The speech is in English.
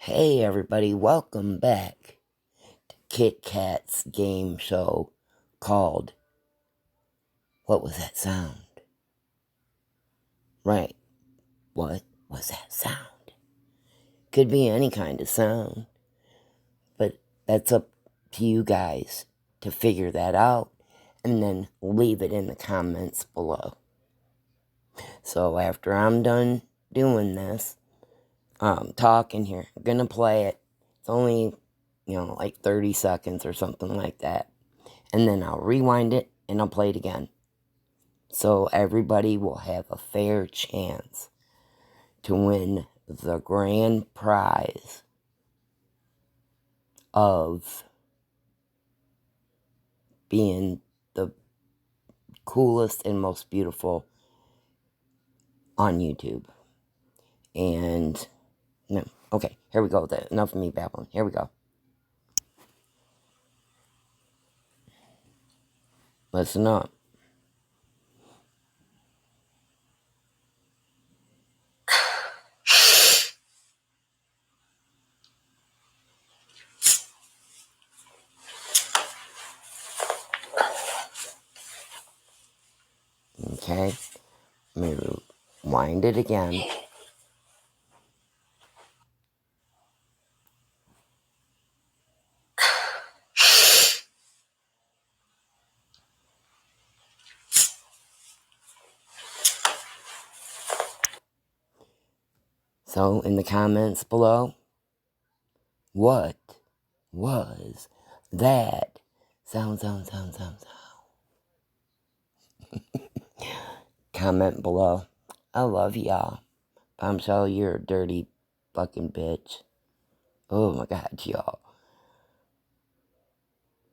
Hey everybody, welcome back to Kit Kat's game show called What Was That Sound? Right, what was that sound? Could be any kind of sound, but that's up to you guys to figure that out and then leave it in the comments below. So after I'm done doing this, talking here, I'm gonna play it. It's only, like 30 seconds or something like that. And then I'll rewind it and I'll play it again. So everybody will have a fair chance to win the grand prize of being the coolest and most beautiful on YouTube. And, no, okay, here we go. Enough of me babbling. Here we go. Listen up. Okay, let me rewind it again. So, in the comments below, what was that sound? Comment below. I love y'all. Bombshell, you're a dirty fucking bitch. Oh my god, y'all.